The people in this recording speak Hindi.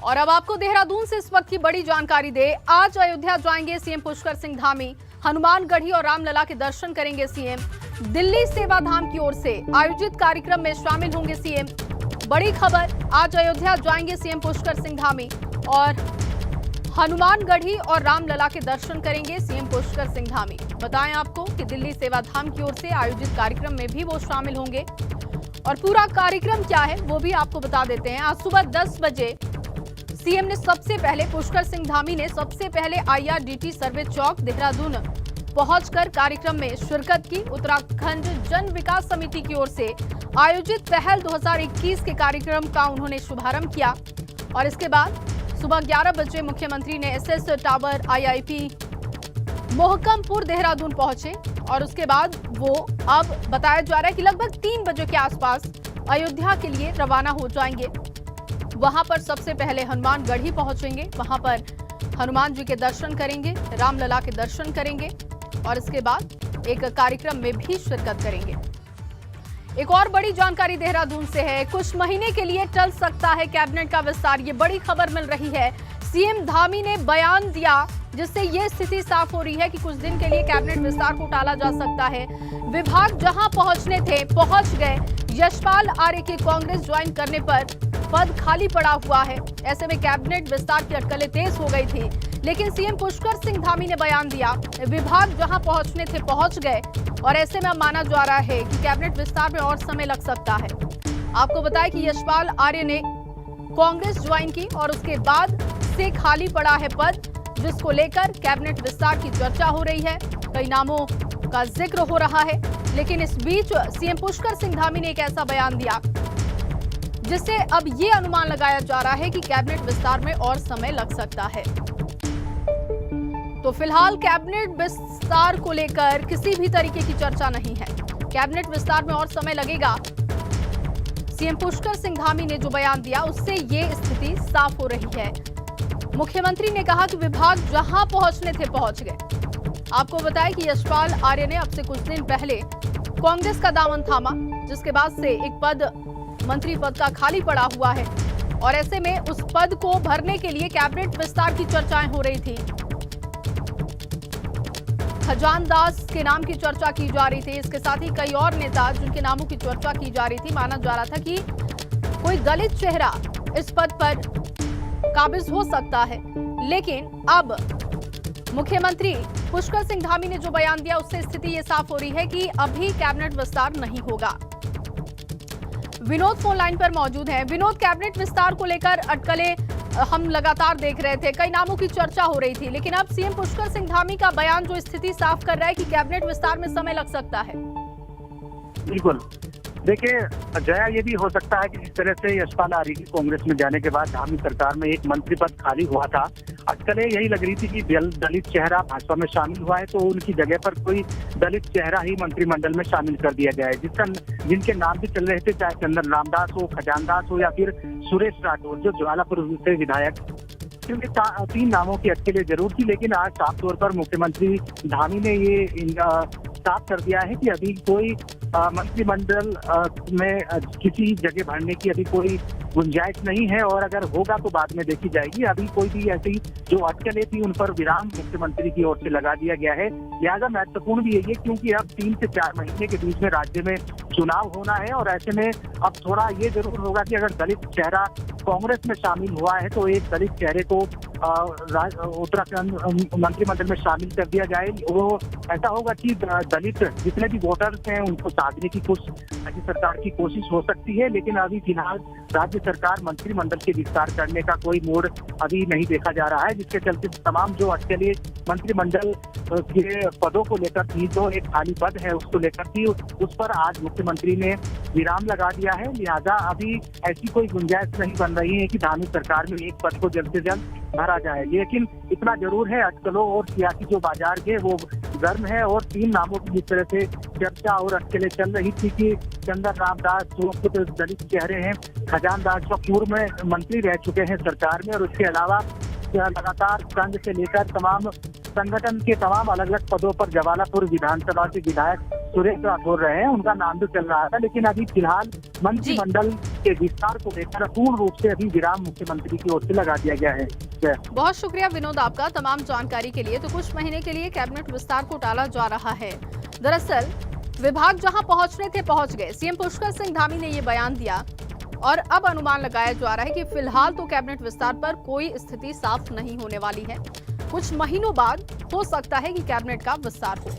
और अब आपको देहरादून से इस वक्त की बड़ी जानकारी दे। आज अयोध्या जाएंगे सीएम पुष्कर सिंह धामी। हनुमानगढ़ी और रामलला के दर्शन करेंगे सीएम। दिल्ली सेवा धाम की ओर से आयोजित कार्यक्रम में शामिल होंगे सीएम। बड़ी खबर, आज अयोध्या जाएंगे सीएम पुष्कर सिंह धामी और हनुमानगढ़ी और रामलला के दर्शन करेंगे सीएम पुष्कर सिंह धामी। बताएं आपको कि दिल्ली सेवा धाम की ओर से आयोजित कार्यक्रम में भी वो शामिल होंगे और पूरा कार्यक्रम क्या है वो भी आपको बता देते हैं। आज सुबह 10 बजे सीएम ने सबसे पहले पुष्कर सिंह धामी ने सबसे पहले IRDT सर्वे चौक देहरादून पहुंचकर कार्यक्रम में शिरकत की। उत्तराखंड जन विकास समिति की ओर से आयोजित पहल 2021 के कार्यक्रम का उन्होंने शुभारंभ किया और इसके बाद सुबह 11 बजे मुख्यमंत्री ने SS tower IIP Mohkampur Dehradun पहुंचे और उसके बाद वो अब बताया जा रहा है कि लगभग 3 बजे के आसपास अयोध्या के लिए रवाना हो जाएंगे। वहां पर सबसे पहले हनुमानगढ़ी पहुंचेंगे, वहां पर हनुमान जी के दर्शन करेंगे, रामलला के दर्शन करेंगे और इसके बाद एक कार्यक्रम में भी शिरकत करेंगे। एक और बड़ी जानकारी देहरादून से है। कुछ महीने के लिए टल सकता है कैबिनेट का विस्तार, ये बड़ी खबर मिल रही है। सीएम धामी ने बयान दिया जिससे ये स्थिति साफ हो रही है कि कुछ दिन के लिए कैबिनेट विस्तार को टाला जा सकता है। विभाग जहां पहुंचने थे पहुंच गए। यशपाल आर्य के कांग्रेस ज्वाइन करने पर पद खाली पड़ा हुआ है। ऐसे में कैबिनेट विस्तार की अटकलें तेज हो गई थी, लेकिन सीएम पुष्कर सिंह धामी ने बयान दिया विभाग जहां पहुंचने थे पहुंच गए और ऐसे में अब माना जा रहा है कि कैबिनेट विस्तार में और समय लग सकता है। आपको बताएं कि यशपाल आर्य ने कांग्रेस ज्वाइन की और उसके बाद से खाली पड़ा है पद, जिसको लेकर कैबिनेट विस्तार की चर्चा हो रही है। कई नामों का जिक्र हो रहा है, लेकिन इस बीच सीएम पुष्कर सिंह धामी ने एक ऐसा बयान दिया जिससे अब ये अनुमान लगाया जा रहा है कि कैबिनेट विस्तार में और समय लग सकता है। तो फिलहाल कैबिनेट विस्तार को लेकर किसी भी तरीके की चर्चा नहीं है। कैबिनेट विस्तार में और समय लगेगा। सीएम पुष्कर सिंह धामी ने जो बयान दिया उससे ये स्थिति साफ हो रही है। मुख्यमंत्री ने कहा कि विभाग जहां पहुंचने थे पहुंच गए। आपको बताएं कि यशपाल आर्य ने अब से कुछ दिन पहले कांग्रेस का दामन थामा, जिसके बाद से एक पद मंत्री पद का खाली पड़ा हुआ है और ऐसे में उस पद को भरने के लिए कैबिनेट विस्तार की चर्चाएं हो रही थी। खजान दास के नाम की चर्चा की जा रही थी। इसके साथ ही कई और नेता जिनके नामों की चर्चा की जा रही थी। माना जा रहा था कि कोई दलित चेहरा इस पद पर काबिज हो सकता है, लेकिन अब मुख्यमंत्री पुष्कर सिंह धामी ने जो बयान दिया उससे स्थिति ये साफ हो रही है कि अभी कैबिनेट विस्तार नहीं होगा। विनोद फोन लाइन पर मौजूद हैं। विनोद, कैबिनेट विस्तार को लेकर अटकलें हम लगातार देख रहे थे, कई नामों की चर्चा हो रही थी, लेकिन अब सीएम पुष्कर सिंह धामी का बयान जो स्थिति साफ कर रहा है कि कैबिनेट विस्तार में समय लग सकता है। बिल्कुल, देखिए जया, ये भी हो सकता है कि जिस तरह से यशपाल आर्य की कांग्रेस में जाने के बाद धामी सरकार में एक मंत्री पद खाली हुआ था, अटकलें यही लग रही थी कि दलित चेहरा भाजपा में शामिल हुआ है तो उनकी जगह पर कोई दलित चेहरा ही मंत्रिमंडल में शामिल कर दिया जाए। जिनके नाम भी चल रहे थे, चाहे चंदन रामदास हो, खजान दास हो या फिर सुरेश राठौर जो ज्वालापुर से विधायक, क्योंकि 3 नामों की अटकलें जरूर थी, लेकिन आज साफ तौर पर मुख्यमंत्री धामी ने ये साफ कर दिया है कि अभी कोई मंत्रिमंडल में किसी जगह भरने की अभी कोई गुंजाइश नहीं है और अगर होगा तो बाद में देखी जाएगी। अभी कोई भी ऐसी जो अटकलें थी उन पर विराम मुख्यमंत्री की ओर से लगा दिया गया है। लिहाजा महत्वपूर्ण भी यही है क्योंकि अब 3 से 4 महीने के बीच में राज्य में चुनाव होना है और ऐसे में अब थोड़ा ये जरूर होगा कि अगर दलित चेहरा कांग्रेस में शामिल हुआ है तो एक दलित चेहरे को उत्तराखंड मंत्रिमंडल में शामिल कर दिया जाए। वो ऐसा होगा कि दलित जितने भी वोटर्स हैं उनको साधने की राज्य सरकार की कोशिश हो सकती है, लेकिन अभी फिलहाल राज्य सरकार मंत्रिमंडल के विस्तार करने का कोई मोड़ अभी नहीं देखा जा रहा है, जिसके चलते तमाम जो अटकलें मंत्रिमंडल के पदों को लेकर थी, जो एक खाली पद है उसको लेकर थी, उस पर आज मुख्यमंत्री ने विराम लगा दिया है। लिहाजा अभी ऐसी कोई गुंजाइश नहीं बन रही है कि धामी सरकार में एक पद को जल्द से जल्द भरा जाए, लेकिन इतना जरूर है अटकलों और सियासी जो बाजार है वो गर्म है और 3 नामों की जिस तरह से चर्चा और अटकलें चल रही थी कि चंदन रामदास जो खुद दलित चेहरे हैं, खजान दास जो पूर्व में मंत्री रह चुके हैं सरकार में और उसके अलावा लगातार संघ से लेकर तमाम संगठन के तमाम अलग अलग पदों पर जवालापुर विधानसभा के विधायक सुरेश राठौर रहे हैं, उनका नाम भी चल रहा था, लेकिन अभी फिलहाल मंत्रिमंडल के विस्तार को लेकर पूर्ण रूप से अभी विराम मुख्यमंत्री की ओर से लगा दिया गया है। बहुत शुक्रिया विनोद आपका तमाम जानकारी के लिए। तो कुछ महीने के लिए कैबिनेट विस्तार को टाला जा रहा है। दरअसल विभाग जहां पहुंचने थे पहुंच गए। सीएम पुष्कर सिंह धामी ने ये बयान दिया और अब अनुमान लगाया जा रहा है कि फिलहाल तो कैबिनेट विस्तार पर कोई स्थिति साफ नहीं होने वाली है। कुछ महीनों बाद हो सकता है कि कैबिनेट का विस्तार हो।